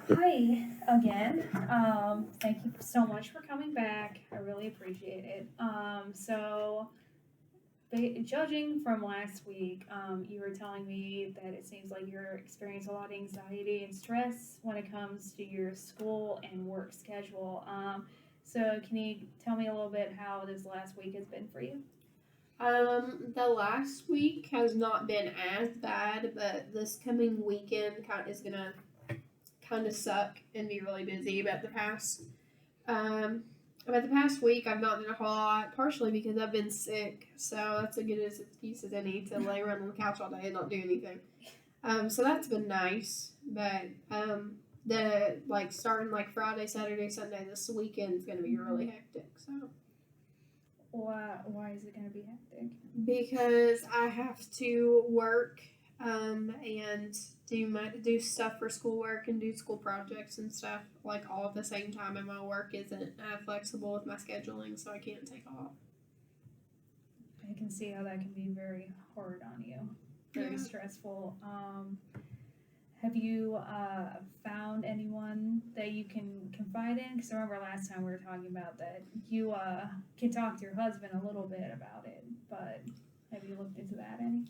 Hi again. Thank you so much for coming back. I really appreciate it. Judging from last week, you were telling me that it seems like you're experiencing a lot of anxiety and stress when it comes to your school and work schedule. So can you tell me a little bit how this last week has been for you? The last week has not been as bad, but this coming weekend is gonna kind of suck and be really busy. Um, about the past week, I've not done a whole lot, partially because I've been sick, so that's a good excuse as any to lay around on the couch all day and not do anything. So that's been nice, but the starting like Friday, Saturday, Sunday, this weekend is gonna be really hectic. So Why is it going to be hectic? because I have to work and do stuff for schoolwork and do school projects and stuff like all at the same time, and my work isn't flexible with my scheduling, so I can't take off. I can see how that can be very hard on you, very Yeah. stressful. Have you found anyone that you can confide in? Because I remember last time we were talking about that you can talk to your husband a little bit about it, but have you looked into that any?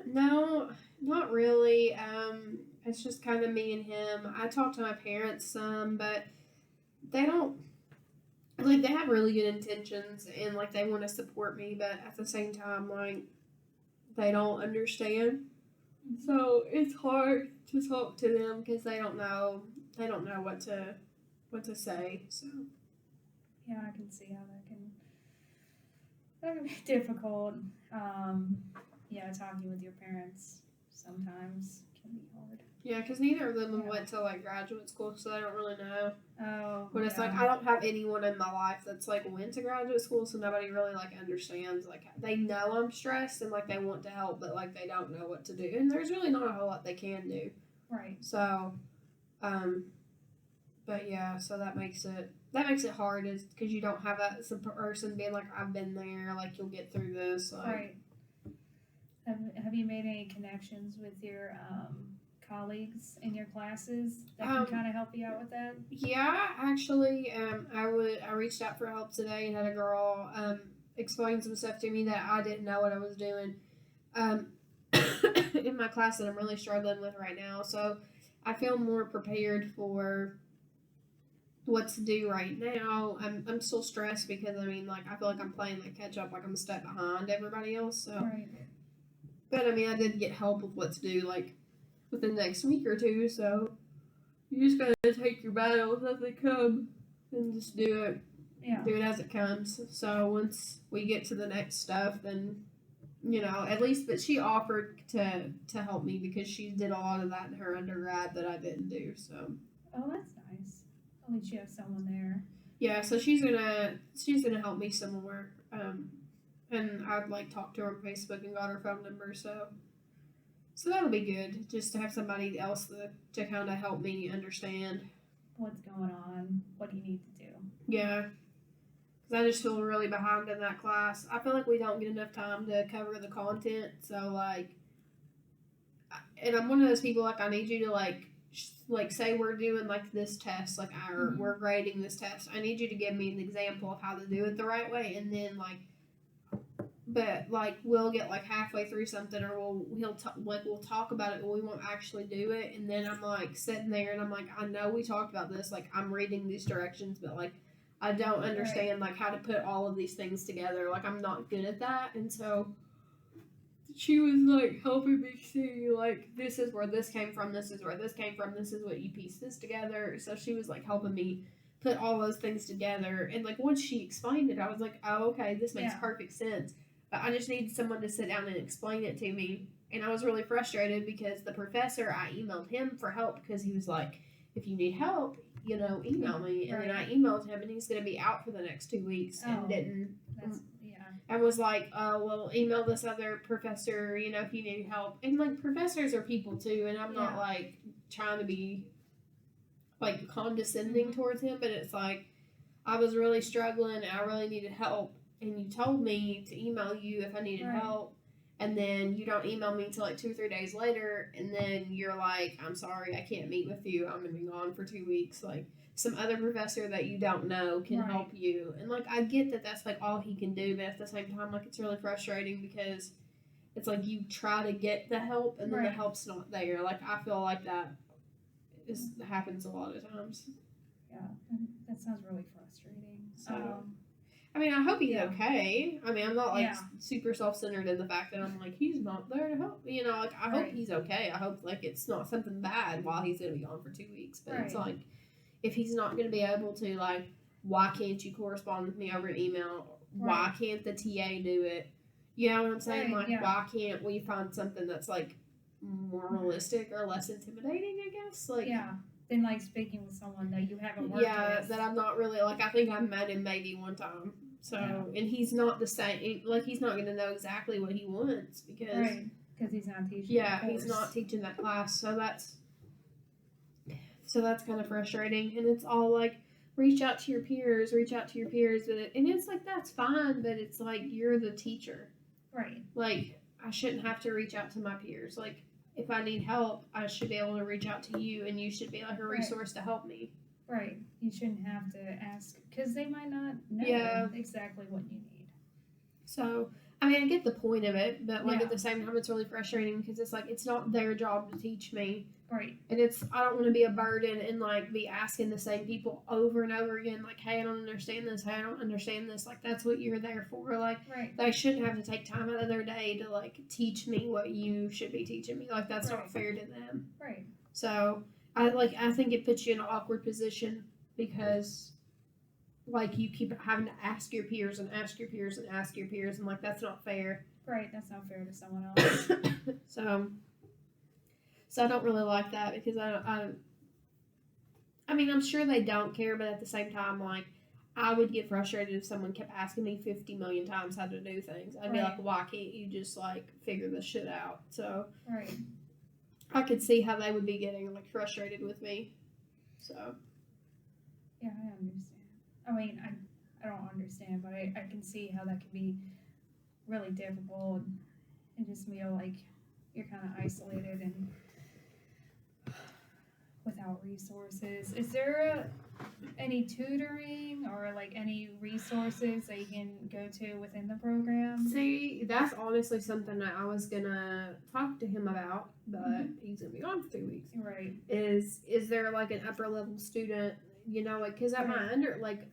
No, not really. It's just kind of me and him. I talk to my parents some, but they don't they have really good intentions and like they want to support me, but at the same time, like they don't understand. So it's hard to talk to them because they don't know what to say. So Yeah, I can see how that can be difficult. Um, yeah, talking with your parents sometimes can be hard. yeah, because neither of them Yeah. went to like graduate school, so they don't really know. Oh, But it's like yeah. I don't have anyone in my life that's like went to graduate school, so nobody really like understands. Like they know I'm stressed and like they want to help, but like they don't know what to do, and there's really not a whole lot they can do. Right. So, um, but yeah, so that makes it hard is because you don't have a some person being like I've been there, like you'll get through this. Like Right. Have you made any connections with your colleagues in your classes that can um, kind of help you out with that? yeah, actually, I reached out for help today and had a girl explain some stuff to me that I didn't know what I was doing um, in my class that I'm really struggling with right now. So I feel more prepared for what to do right now. I'm still stressed because I mean, like I feel like I'm playing like catch up, like I'm a step behind everybody else. So, Right. but I mean, I did get help with what to do like within the next week or two. So you just gotta take your battles as they come and just Yeah. do it as it comes. So once we get to the next stuff, then at least. But she offered to help me because she did a lot of that in her undergrad that I didn't do. So Oh, that's nice. At least you have someone there. yeah, so she's gonna help me some more. And I've like talked to her on Facebook and got her phone number. So that'll be good just to have somebody else to kind of help me understand. What's going on? What do you need to do? Yeah, because I just feel really behind in that class. I feel like we don't get enough time to cover the content. So like, and I'm one of those people like I need you to like say we're doing like this test, like we're grading this test. I need you to give me an example of how to do it the right way, and then but like we'll get like halfway through something, or we'll talk about it, but we won't actually do it. And then I'm like sitting there, and I'm like, I know we talked about this, like I'm reading these directions, but like I don't understand like how to put all of these things together. Like I'm not good at that, and so she was like helping me see like this is where this came from, this is where this came from, this is what you piece this together. So she was like helping me put all those things together, and like once she explained it, I was like, oh okay, this makes perfect sense. But I just needed someone to sit down and explain it to me, and I was really frustrated because the professor, I emailed him for help because he was like, if you need help, email me. And then I emailed him, and he's going to be out for the next 2 weeks, and didn't. That's yeah. I was like, well, email this other professor, if you need help. And like professors are people too, and I'm not like trying to be like condescending towards him, but it's like I was really struggling and I really needed help, and you told me to email you if I needed help. and then you don't email me until like 2 or 3 days later, and then you're like, I'm sorry, I can't meet with you, I'm gonna be gone for 2 weeks. Like, some other professor that you don't know can Right. help you. And like, I get that that's like all he can do, but at the same time, like, it's really frustrating because it's like you try to get the help and then the Right. help's not there. Like, I feel like that happens a lot of times. Yeah, that sounds really frustrating. So, I mean, I hope he's Yeah. okay. I mean, I'm not like Yeah. super self-centered in the fact that I'm like, he's not there to help. You know, like, I hope Right. he's okay. I hope like it's not something bad while he's gonna be gone for 2 weeks. But it's Right. like, if he's not gonna be able to, like, why can't you correspond with me over an email? Why Right. can't the TA do it? You know what I'm saying? Right, Like, yeah. why can't we find something that's like more realistic or less intimidating? I guess. Like, Yeah. Then like speaking with someone that you haven't worked yeah, with. that I'm not really like. I think I met him maybe one time. So, Yeah. and he's not the same. Like, he's not going to know exactly what he wants because, Right. Because he's not teaching. yeah, the he's course. not teaching that class. So that's kind of frustrating. And it's all like, reach out to your peers, and it's like that's fine, but it's like you're the teacher. Right. Like, I shouldn't have to reach out to my peers. Like, if I need help, I should be able to reach out to you, and you should be like a Right. resource to help me. Right. You shouldn't have to ask because they might not know Yeah. exactly what you need. So, I mean, I get the point of it, but like Yeah. at the same time, it's really frustrating because it's like it's not their job to teach me, Right. and I don't want to be a burden and like be asking the same people over and over again, like, hey, I don't understand this. Hey, I don't understand this. Like, that's what you're there for. Like, Right. they shouldn't have to take time out of their day to like teach me what you should be teaching me. Like, that's not Right. fair to them. Right. So, I think it puts you in an awkward position because like you keep having to ask your peers and ask your peers and ask your peers, and like that's not fair. Right. That's not fair to someone else. So I don't really like that because I mean, I'm sure they don't care, but at the same time, like, I would get frustrated if someone kept asking me 50 million times how to do things. I'd be Right. like, why can't you just like figure this shit out? So Right. I could see how they would be getting like frustrated with me. So Yeah, I understand. I mean, I don't understand, but I can see how that can be really difficult and just feel like you're kind of isolated and without resources. Is there any tutoring or like any resources that you can go to within the program? see, that's honestly something that I was gonna talk to him about, but he's gonna be gone for 2 weeks. Right. Is there like an upper level student? You know, like, because at my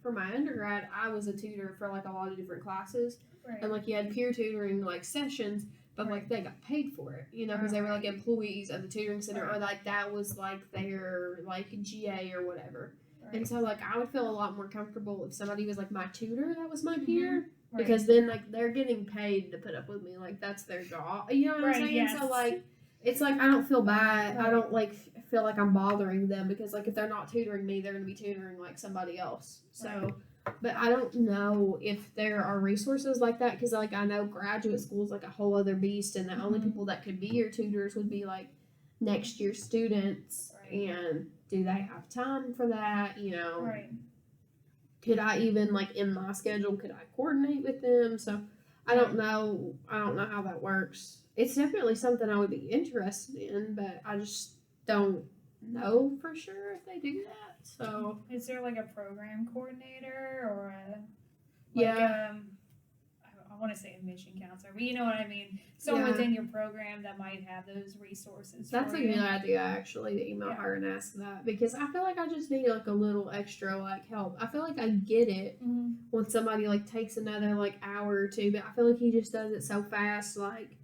for my undergrad, I was a tutor for like a lot of different classes, Right. and like you had peer tutoring like sessions, but like Right. they got paid for it, you know, because they were like employees of the tutoring center, or Right. like that was like their like GA or whatever. Right. And so like I would feel a lot more comfortable if somebody was like my tutor that was my peer, Right. because then like they're getting paid to put up with me, like that's their job, you know what I'm Right, saying? yes. So like it's like I don't feel bad. I Right. don't like feel like I'm bothering them because like if they're not tutoring me, they're gonna be tutoring like somebody else. So, but I don't know if there are resources like that because like I know graduate school is like a whole other beast, and the only Mhm. people that could be your tutors would be like next year students, Right. and do they have time for that? You know, Right. could I even like in my schedule could I coordinate with them? So I don't know. I don't know how that works. It's definitely something I would be interested in, but I just don't know for sure if they do that. So Is there like a program coordinator or a yeah, I want to say a mission counselor, but you know what I mean. Someone within your program that might have those resources. that's for a you. good idea actually to email Yeah. her and ask that, because I feel like I just need like a little extra like help. I feel like I get it Mhm. when somebody like takes another like hour or two, but I feel like he just does it so fast, like.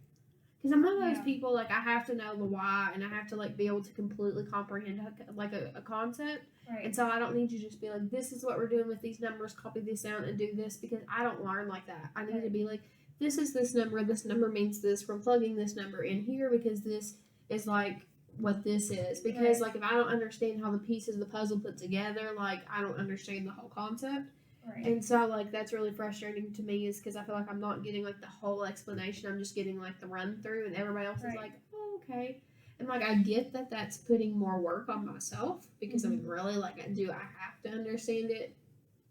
Because I'm one of those Yeah. people, like, I have to know the why, and I have to, like, be able to completely comprehend, like, a concept. Right. And so I don't need you to just be like, this is what we're doing with these numbers, copy this down and do this, because I don't learn like that. I need to be like, this is this number means this, from plugging this number in here, because this is, like, what this is. Because, Right. like, if I don't understand how the pieces of the puzzle put together, like, I don't understand the whole concept. Right. And so, like, that's really frustrating to me is because I feel like I'm not getting, like, the whole explanation. I'm just getting, like, the run through, and everybody else is Right. like, oh, okay. And, like, I get that that's putting more work on myself because, I mean, really, like, do I have to understand it?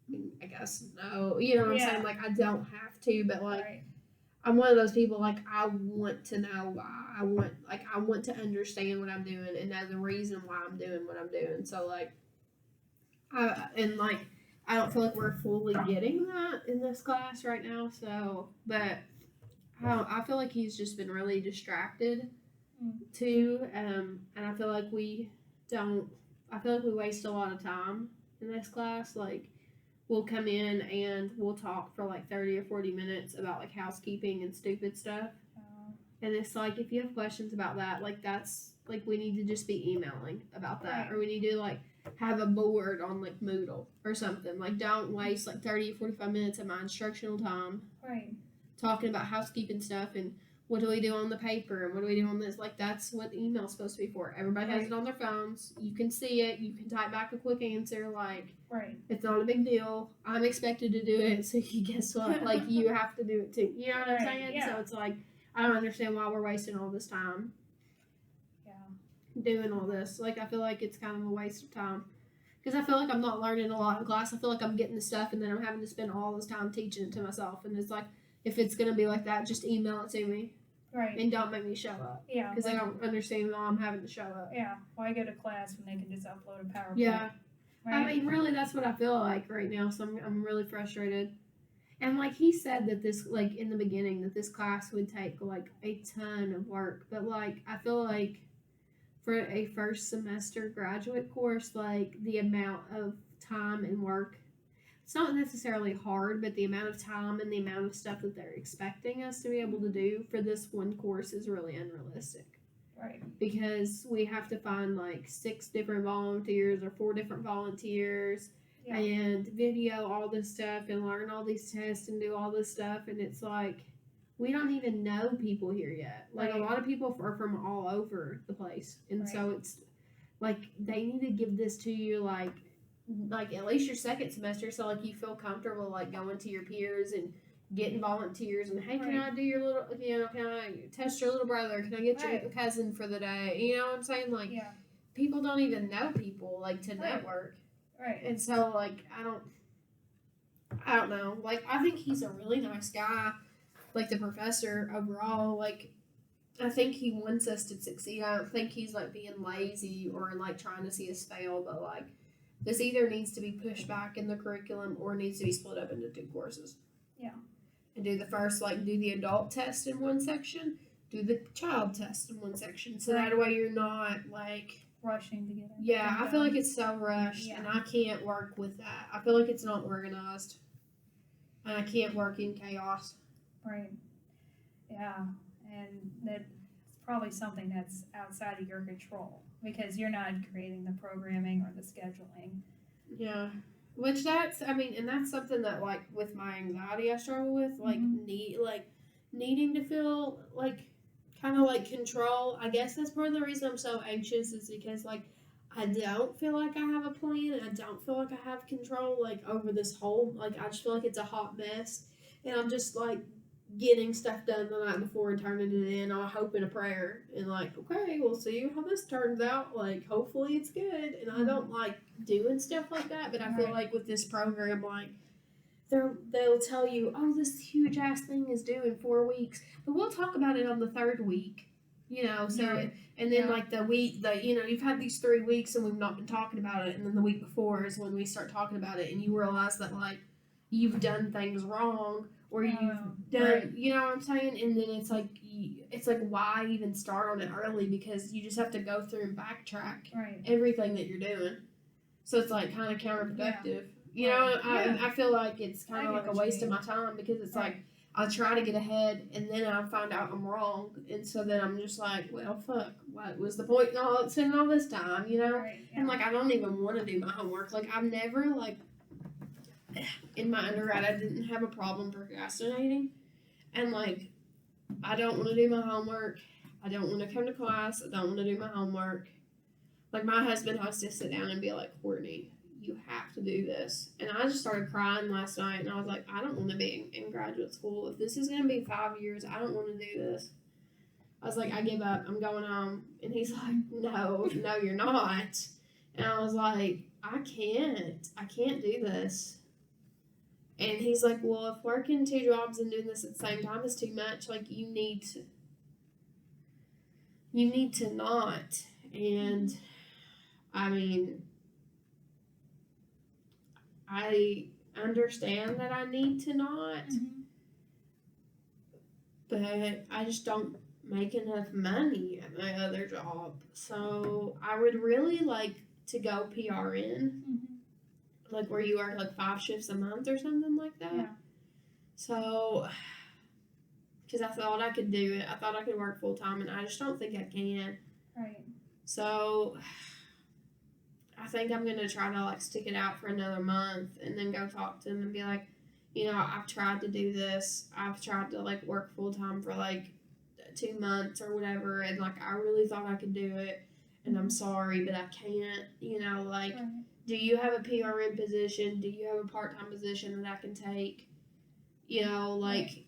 I mean, I guess no. You know what I'm Yeah. saying? Like, I don't have to, but, like, Right. I'm one of those people, like, I want to know why. I want to understand what I'm doing and know the reason why I'm doing what I'm doing. So, like, I don't feel like we're fully getting that in this class right now. So, but I feel like he's just been really distracted too. And I feel like I feel like we waste a lot of time in this class. Like, we'll come in and we'll talk for like 30 or 40 minutes about like housekeeping and stupid stuff. And it's like, if you have questions about that, like, that's like, we need to just be emailing about that. Right. Or we need to like have a board on like Moodle or something. Like, don't waste like 30 or 45 minutes of my instructional time Right. talking about housekeeping stuff and what do we do on the paper and what do we do on this. Like, that's what the email's supposed to be for. Everybody has it on their phones. You can see it. You can type back a quick answer. Like, Right. it's not a big deal. I'm expected to do it, so guess what? Like, you have to do it too. You know what I'm Right, saying? yeah. So it's like, I don't understand why we're wasting all this time Yeah. doing all this. Like, I feel like it's kind of a waste of time. Because I feel like I'm not learning a lot in class. I feel like I'm getting the stuff and then I'm having to spend all this time teaching it to myself. And it's like, if it's going to be like that, just email it to me Right. and don't make me show up. Yeah. Because I don't understand why I'm having to show up. Yeah. Why go to class when they can just upload a PowerPoint? Yeah. Right. I mean, really, that's what I feel like right now. So I'm really frustrated. And like he said that this, like in the beginning, that this class would take like a ton of work. But like, I feel like for a first semester graduate course, like the amount of time and work, it's not necessarily hard, but the amount of time and the amount of stuff that they're expecting us to be able to do for this one course is really unrealistic. Right. Because we have to find like 6 different volunteers or 4 different volunteers Yeah. and video all this stuff and learn all these tests and do all this stuff. And it's like, we don't even know people here yet. Like, Right. a lot of people are from all over the place. And Right. so it's like, they need to give this to you like at least your second semester, so like you feel comfortable like going to your peers and getting volunteers and, hey, can Right. I do your little, can I test your little brother, can I get Right. your cousin for the day, you know what I'm saying? Like, Yeah. people don't even know people like to Right. network. Right. And so like I don't know, like I think he's a really nice guy, like the professor overall. Like, I think he wants us to succeed. I don't think he's like being lazy or like trying to see us fail, but like, this either needs to be pushed back in the curriculum or needs to be split up into 2 courses. Yeah. And do the first, like, do the adult test in one section, do the child test in one section. So that way you're not, like, Rushing to get it. yeah, I feel like it's so rushed Yeah. and I can't work with that. I feel like it's not organized. And I can't work in chaos. Right. Yeah. And that's probably something that's outside of your control because you're not creating the programming or the scheduling. Yeah. Which that's, I mean, and that's something that, like, with my anxiety I struggle with, like, needing to feel, like, kind of, like, control. I guess that's part of the reason I'm so anxious is because, like, I don't feel like I have a plan and I don't feel like I have control, like, over this whole, like, I just feel like it's a hot mess. And I'm just, like, getting stuff done the night before and turning it in on a hope and a prayer. And, like, okay, we'll see how this turns out. Like, hopefully it's good. And I don't like doing stuff like that, but I feel Right. like with this program, like, they'll tell you, oh, this huge ass thing is due in 4 weeks, but we'll talk about it on the 3rd week, you know. So Yeah. and then Yeah. like the week that you've had these 3 weeks and we've not been talking about it, and then the week before is when we start talking about it, and you realize that like you've done things wrong or you've done, right. you know what I'm saying, and then it's like why even start on it early because you just have to go through and backtrack Right. everything that you're doing. So it's like kind of counterproductive. You know, Right. I feel like it's kind I of get like a what you waste of mean. my time because it's Right. like I try to get ahead and then I find out I'm wrong, and so then I'm just like, well, fuck, what was the point in spending all this time, you know? Right. Yeah. And like I don't even want to do my homework. Like I've never like in my undergrad I didn't have a problem procrastinating, and like I don't want to do my homework. I don't want to come to class. I don't want to do my homework. Like my husband has to sit down and be like, Courtney, you have to do this. And I just started crying last night and I was like, I don't want to be in graduate school. If this is going to be 5 years, I don't want to do this. I was like, I give up. I'm going home. And he's like, no, you're not. And I was like, I can't do this. And he's like, well, if working 2 jobs and doing this at the same time is too much, like you need to not. And I mean, I understand that I need to not, but I just don't make enough money at my other job. So I would really like to go PRN, like where you work like 5 shifts a month or something like that. Yeah. So, because I thought I could do it, I thought I could work full time, and I just don't think I can. Right. So, I think I'm gonna try to like stick it out for another month, and then go talk to them and be like, I've tried to do this. I've tried to like work full time for like 2 months or whatever, and like I really thought I could do it, and I'm sorry, but I can't. Like, Right. do you have a PRN position? Do you have a part-time position that I can take? Like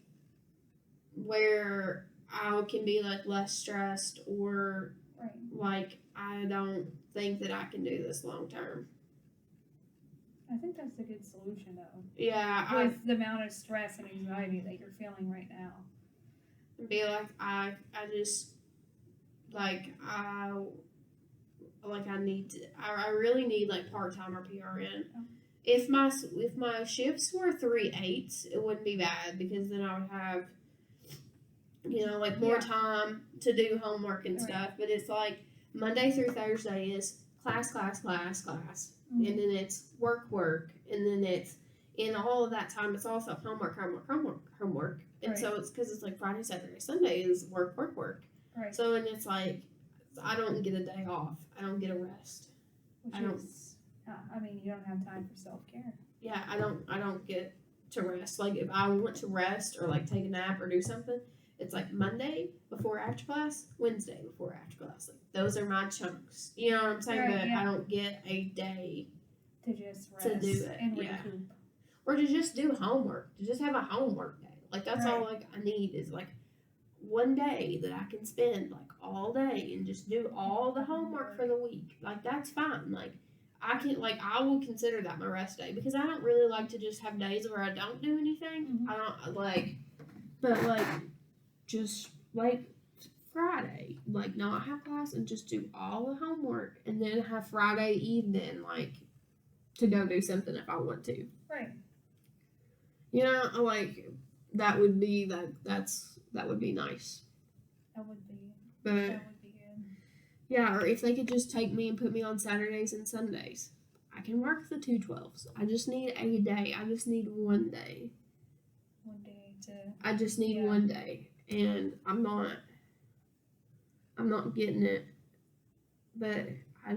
where I can be like less stressed, or Right. like I don't think that I can do this long term. I think that's a good solution though. Yeah, With the amount of stress and anxiety that you're feeling right now. be like I just like I need to. I really need like part-time or PRN. Oh. If my shifts were 3/8, it wouldn't be bad, because then I would have like more Yeah. time to do homework and Right. stuff. But it's like Monday through Thursday is class, Mhm. and then it's work, and then it's in all of that time it's also homework. And Right. so it's because it's like Friday, Saturday, Sunday is work. Right. So and it's like I don't get a day off. I don't get a rest. Which I don't- is, I mean, you don't have time for self-care. Yeah, I don't get to rest. Like if I want to rest or like take a nap or do something, it's like Monday before after class, Wednesday before after class. Like those are my chunks. You know what I'm saying? Right, But yeah. I don't get a day To just rest To do it, and yeah. recoup. or to just do homework. To just have a homework day. Like that's all Right. like I need is like one day that I can spend like all day and just do all the homework for the week. Like that's fine. Like I will consider that my rest day, because I don't really like to just have days where I don't do anything. Mhm. I don't like, but like just like Friday, like not have class and just do all the homework, and then have Friday evening like to go do something if I want to. Right. Like that would be that would be nice. That would be But good. yeah, or if they could just take me and put me on Saturdays and Sundays. I can work the 2/12s. I just need a day. I just need one day. One day to I just need Yeah. one day. And I'm not getting it. But I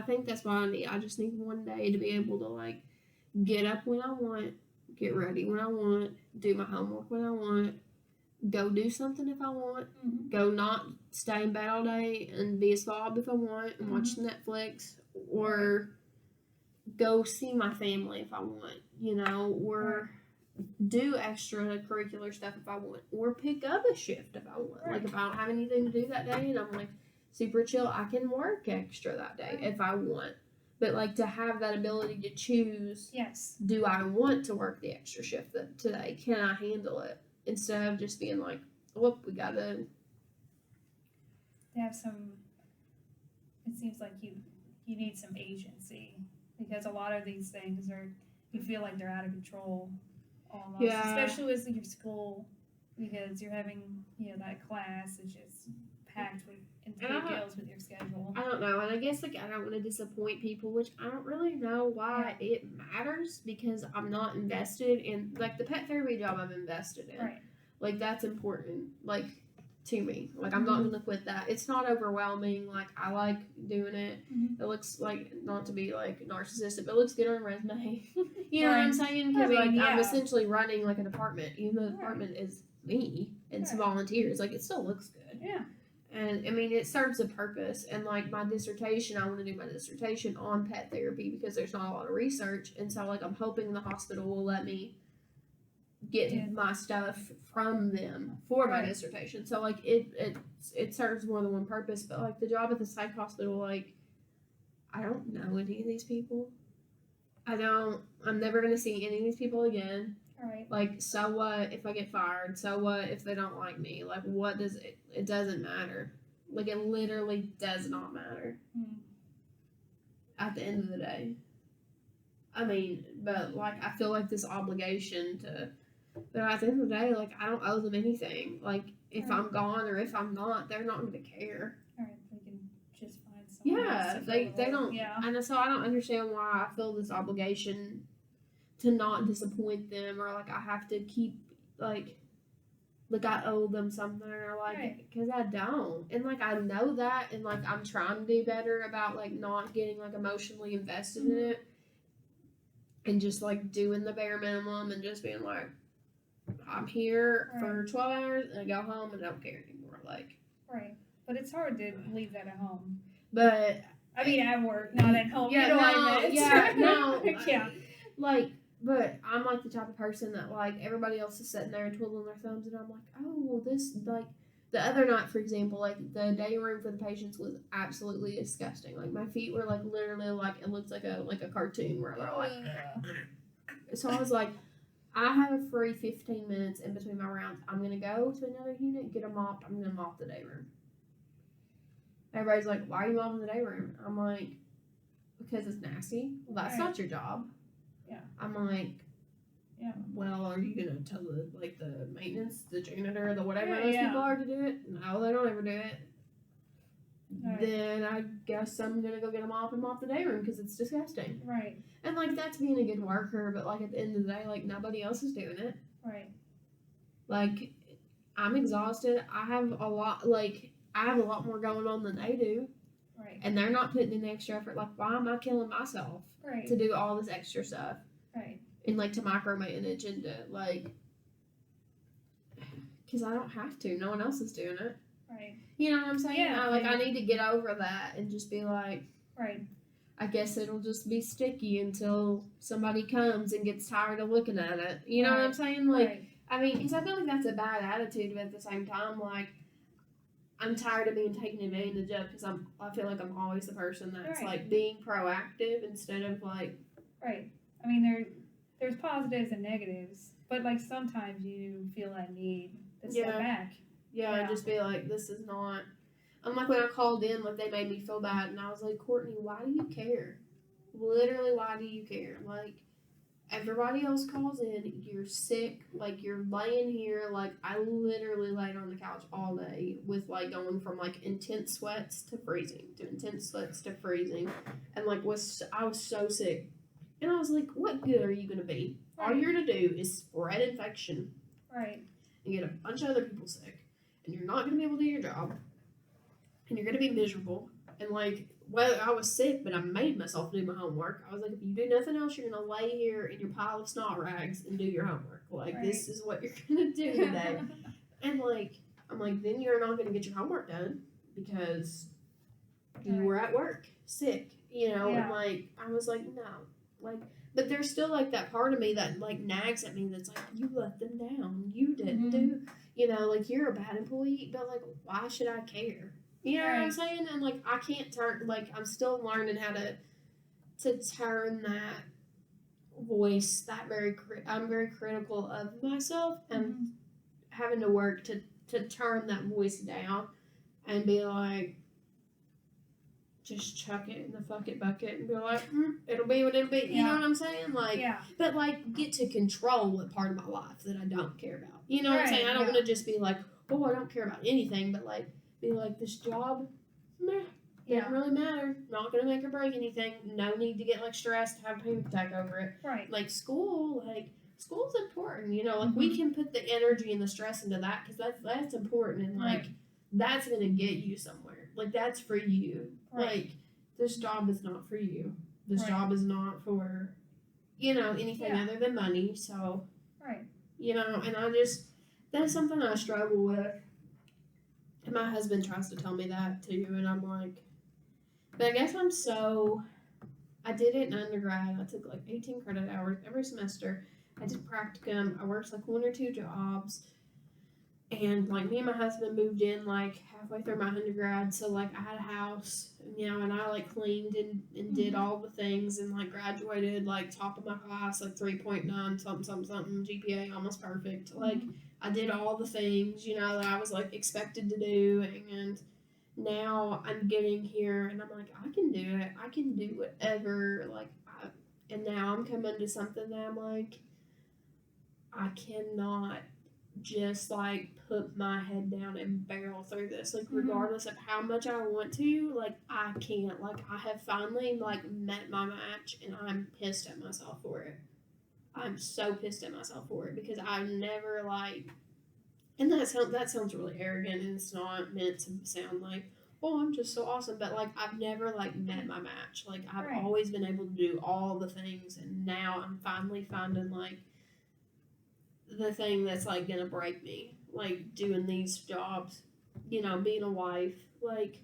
think that's what I need. I just need one day to be able to like get up when I want, get ready when I want, do my homework when I want, go do something if I want, Mhm. go not stay in bed all day and be a slob if I want and watch Netflix, or go see my family if I want, or do extracurricular stuff if I want, or pick up a shift if I want. Right. Like if I don't have anything to do that day and I'm like super chill, I can work extra that day if I want. But like to have that ability to choose, Yes. do I want to work the extra shift today? Can I handle it? Instead of just being like, whoop, we gotta. To have some. It seems like you need some agency, because a lot of these things you feel like they're out of control almost, Yeah. especially with your school, because you're having that class is just packed with and And I don't- deals with your schedule. I don't know, and I guess like I don't want to disappoint people, which I don't really know why it matters, because I'm not invested in like the pet therapy job. I'm invested in, Right. like that's important, like to me. Like I'm not gonna quit that. It's not overwhelming. Like I like doing it. Mhm. It looks like, not to be like narcissistic, but it looks good on a resume. You know what I'm Right. saying? I Because mean, like I'm yeah. essentially running like a department, even though the Right. department is me and some Right. volunteers. Like it still looks good. Yeah. And I mean, it serves a purpose. And like my dissertation, I want to do my dissertation on pet therapy because there's not a lot of research. And so, like, I'm hoping the hospital will let me get Yeah. my stuff from them for my Right. dissertation. So, like, it serves more than one purpose. But like the job at the psych hospital, like, I don't know any of these people. I'm never gonna see any of these people again. Right. Like, so what if I get fired? So what if they don't like me? Like, what does it? It doesn't matter. Like, it literally does not matter Mm. at the end of the day. I mean, but like, I feel like this obligation to. But at the end of the day, like, I don't owe them anything. Like, if Right. I'm gone or if I'm not, they're not gonna care. All right. They can just find someone else Yeah, to they fill the role. don't. Yeah. And so I don't understand why I feel this obligation to not disappoint them, or like I have to keep like I owe them something, or like Right. because I don't, and like I know that, and like I'm trying to do better about like not getting like emotionally invested in Mhm. it, and just like doing the bare minimum and just being like, I'm here for 12 hours and I go home and I don't care anymore. Like, Right. But it's hard to leave that at home. but I mean, at work, not at home. Yeah, you know what no, I meant. yeah, no. Yeah. like, but I'm like the type of person that like everybody else is sitting there twiddling their thumbs, and I'm like, oh, well, this like the other night, for example, like the day room for the patients was absolutely disgusting. Like my feet were like literally like it looks like a cartoon where they're like. So I was like, I have a free 15 minutes in between my rounds. I'm gonna go to another unit, get a mop. I'm gonna mop the day room. Everybody's like, why are you mopping the day room? I'm like, because it's nasty. Well, that's Right. not your job. Yeah. I'm like, Yeah. well, are you gonna tell the maintenance, the janitor, the whatever Yeah, those yeah. people are to do it? No, they don't ever do it. Right. Then I guess I'm gonna go get a mop and mop the day room because it's disgusting. Right. And like that's being a good worker, but like at the end of the day, like nobody else is doing it. Right. Like I'm exhausted. I have a lot more going on than they do, Right. and they're not putting in the extra effort. Like, why am I killing myself Right. to do all this extra stuff Right. and like to micromanage and to like, because I don't have to. No one else is doing it. Right. You know what I'm saying? Yeah, I need to get over that and just be like, Right. I guess it'll just be sticky until somebody comes and gets tired of looking at it. You know what I'm Right. saying? Like, Right. I mean, because I feel like that's a bad attitude, but at the same time, like, I'm tired of being taken advantage of because I feel like I'm always the person that's Right. like being proactive instead of like, Right. I mean, there's positives and negatives, but like sometimes you feel that need to step Yeah. back. yeah, Yeah. just be like, this is not. I'm like when I called in, like they made me feel bad, and I was like, Courtney, why do you care? Literally, why do you care? Like, everybody else calls in, you're sick, like you're laying here, like I literally laid on the couch all day with like going from like intense sweats to freezing to intense sweats to freezing, and like I was so sick, and I was like, what good are you gonna be? All Right. you're gonna do is spread infection Right. and get a bunch of other people sick, and you're not gonna be able to do your job, and you're gonna be miserable. And like, well, I was sick, but I made myself do my homework. I was like, if you do nothing else, you're gonna lay here in your pile of snot rags and do your homework. Like, this is what you're gonna do today. And like, I'm like, then you're not gonna get your homework done because you were at work sick, you know. Yeah. And like, I was like, no, like, but there's still like that part of me that like nags at me that's like, you let them down, you didn't Mhm. do, you know, like you're a bad employee, but like, why should I care? You know what I'm Right. saying? And like, I can't turn, like, I'm still learning how to turn that voice, I'm very critical of myself, and Mhm. having to work to turn that voice down and be like, just chuck it in the fucking bucket and be like, it'll be what it'll be. You know Yeah. what I'm saying? Like, Yeah. but like, get to control what part of my life that I don't care about. You know what I'm Right, saying? I don't yeah. want to just be like, oh, I don't care about anything, but like, be like, this job, meh, Yeah. doesn't really matter. Not gonna make or break anything. No need to get like stressed, have a panic attack over it. Right. Like school's important. You know, like we Mhm. can put the energy and the stress into that because that's important, and like Right. that's gonna get you somewhere. Like that's for you. Right. Like this job is not for you. This Right. job is not for, anything Yeah. other than money. So, Right. and that's something I struggle with. And my husband tries to tell me that too, and I'm like, but I guess I did it in undergrad. I took like 18 credit hours every semester. I did practicum. I worked like one or two jobs. And like me and my husband moved in like halfway through my undergrad, so like I had a house, and I like cleaned and did all the things and like graduated like top of my class, like 3.9 something something something GPA, almost perfect. Like I did all the things, that I was like expected to do, and now I'm getting here and I'm like, I can do it. I can do whatever. And now I'm coming to something that I'm like, I cannot just like put my head down and barrel through this. Like, regardless of how much I want to, like, I can't. Like, I have finally like met my match and I'm pissed at myself for it. I'm so pissed at myself for it because I've never like, and that sounds really arrogant, and it's not meant to sound like, oh, I'm just so awesome, but like I've never like met my match. Like I've Right. always been able to do all the things, and now I'm finally finding like the thing that's like gonna break me, like doing these jobs, being a wife, like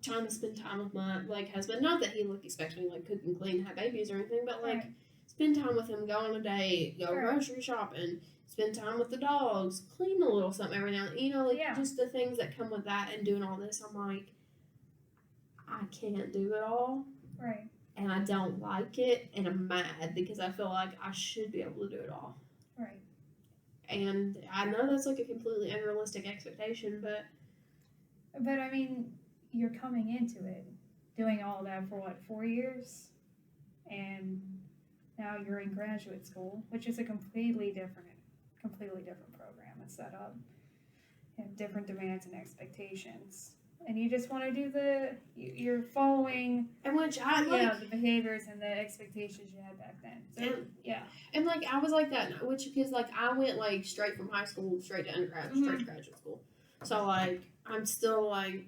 trying to spend time with my like husband. Not that he like expects me to like cook and clean, have babies or anything, but like Right. spend time with him, go on a date, go Right. grocery shopping, spend time with the dogs, clean a little something every now and then, like Yeah. just the things that come with that and doing all this. I'm like, I can't do it all. Right. And I don't like it, and I'm mad because I feel like I should be able to do it all. Right. And I know that's like a completely unrealistic expectation, but I mean, you're coming into it doing all that for what, 4 years? And now you're in graduate school, which is a completely different program and set up. And different demands and expectations. And you just want to do you're following, and which I like, the behaviors and the expectations you had back then. So, and like I was like that, which because like I went like straight from high school straight to undergrad, straight to graduate school. So like I'm still like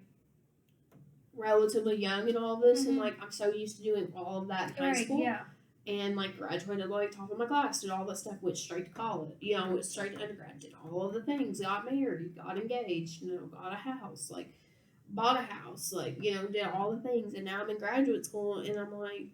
relatively young in all this, and like I'm so used to doing all of that in high school. Yeah. And like graduated like top of my class, did all that stuff, went straight to college, went straight to undergrad, did all of the things, got married, got engaged, got a house, like bought a house, like, did all the things, and now I'm in graduate school, and I'm like,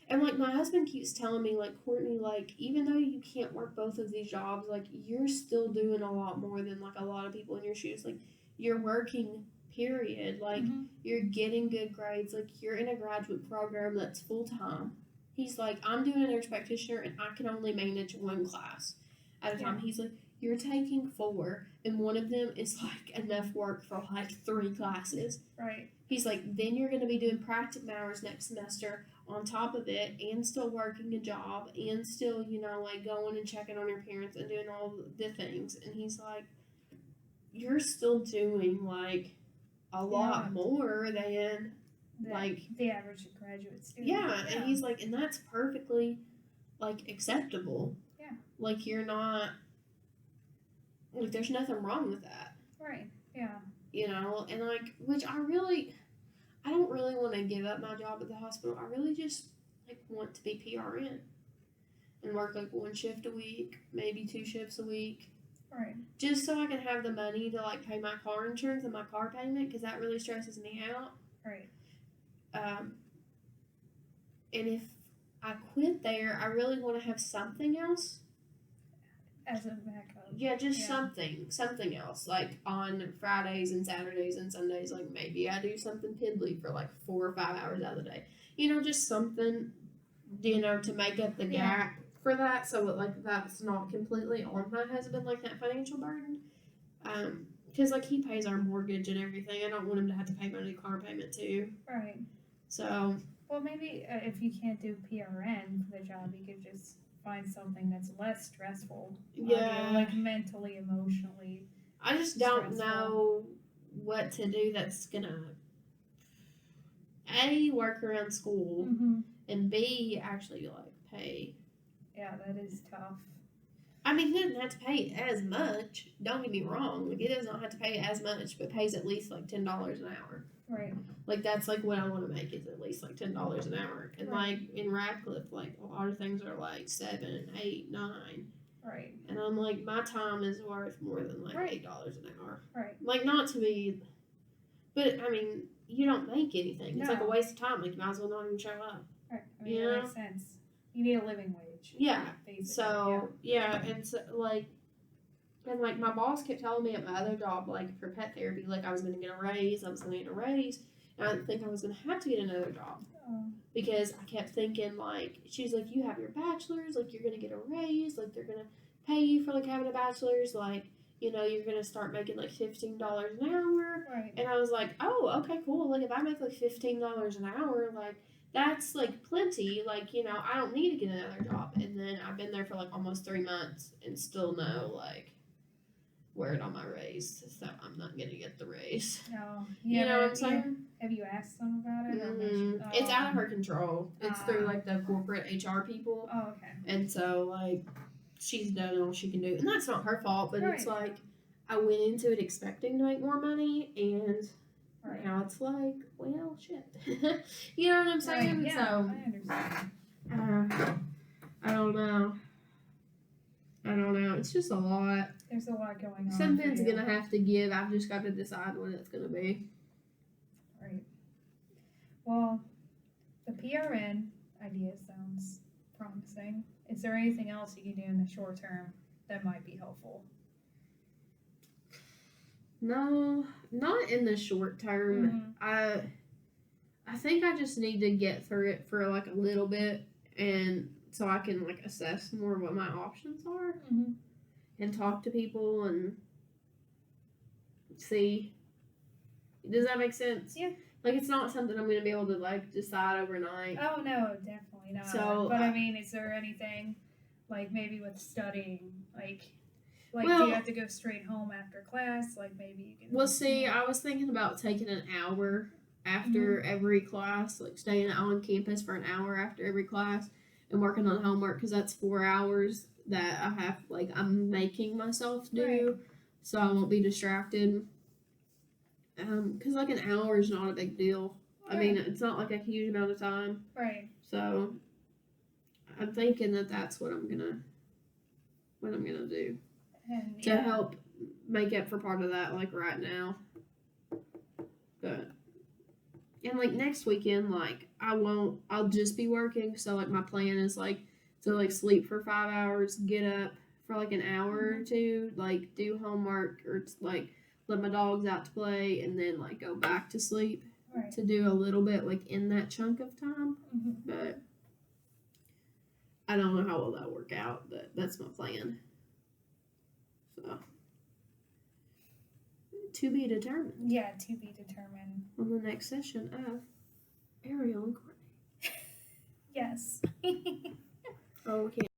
and like my husband keeps telling me, like, Courtney, like, even though you can't work both of these jobs, like, you're still doing a lot more than like a lot of people in your shoes. Like, you're working, period. Like, you're getting good grades, like, you're in a graduate program that's full time. He's like, I'm doing a nurse practitioner and I can only manage one class at a time. Yeah. He's like, you're taking 4, and one of them is like enough work for like 3 classes. Right. He's like, then you're going to be doing practicum hours next semester on top of it, and still working a job, and still, like going and checking on your parents and doing all the things. And he's like, you're still doing like a lot more than like the average graduate student. Yeah, and he's like, and that's perfectly like acceptable. Yeah. Like you're not like there's nothing wrong with that. Right. Yeah. And like which I don't really want to give up my job at the hospital. I really just like want to be PRN and work like 1 shift a week, maybe 2 shifts a week. Right. Just so I can have the money to like pay my car insurance and my car payment, because that really stresses me out. Right. And if I quit there, I really want to have something else as a backup. Yeah, just something else. Like on Fridays and Saturdays and Sundays, like maybe I do something piddly for like 4 or 5 hours out of the day. Just something, to make up the gap for that, so that like that's not completely on my husband, like that financial burden. Because like he pays our mortgage and everything. I don't want him to have to pay my new car payment too. Right. So. Well, maybe if you can't do PRN for the job, you could just find something that's less stressful. Yeah. Like mentally, emotionally. I just don't know what to do that's gonna A, work around school, and B, actually like pay. Yeah, that is tough. I mean, he doesn't have to pay as much. Don't get me wrong. Like, it does not have to pay as much, but pays at least like $10 an hour. Right. Like, that's like what I want to make, is at least like $10 an hour. And like in Radcliffe, like a lot of things are like 7, 8, 9. Right. And I'm like, my time is worth more than like $8 an hour. Right. Like, not to be, but I mean, you don't make anything. It's like a waste of time. Like, you might as well not even show up. Right. I mean, it makes sense. You need a living wage. Yeah. Basically. So, yeah, and so, like, And like my boss kept telling me at my other job, like for pet therapy, like I was gonna get a raise, I was gonna get a raise, and I didn't think I was gonna have to get another job Oh, because I kept thinking like she's like, you have your bachelor's, like you're gonna get a raise, like they're gonna pay you for like having a bachelor's, like you know you're gonna start making like $15 an hour, right. and I was like, oh okay cool, like if I make like $15 an hour, like that's like plenty, like you know I don't need to get another job, and then I've been there for like almost 3 months and still no like word on my raise, so I'm not gonna get the raise. No. You know what I'm saying? Have you asked them about it? Or It's out of her control. It's through like the corporate HR people, Oh, okay. and so like she's done all she can do, and that's not her fault. But it's Right. like I went into it expecting to make more money, and Right. now it's like, well, shit. You know what I'm saying? Right. Yeah, So I understand. I don't know. I don't know. It's just a lot. There's a lot going on. Something's for you. gonna have to give. I've just got to decide when it's gonna be. Right. Well, the PRN idea sounds promising. Is there anything else you can do in the short term that might be helpful? No, not in the short term. Mhm. I think I just need to get through it for like a little bit, and so I can like assess more what my options are Mhm. and talk to people and see. Does that make sense? Yeah. Like it's not something I'm gonna be able to like decide overnight. Oh no, definitely not. So, but I mean, is there anything like maybe with studying, like do Well- you have to go straight home after class? Like maybe you can. Well, see, I was thinking about taking an hour after every class, like staying on campus for an hour after every class and working on homework because that's 4 hours that I have, like, I'm making myself do, so I won't be distracted. Because like an hour is not a big deal. I mean, it's not like a huge amount of time, Right. so I'm thinking that that's what I'm gonna do And to help make up for part of that, like right now. But and like next weekend, like I'll just be working. So like my plan is like to like sleep for 5 hours, get up for like an hour or two, like do homework or like let my dogs out to play, and then like go back to sleep Right. to do a little bit like in that chunk of time. Mhm. But I don't know how well that'll work out, but that's my plan. So to be determined Yeah, to be determined. on the next session of Ariel and Courtney. Yes. Oh, okay.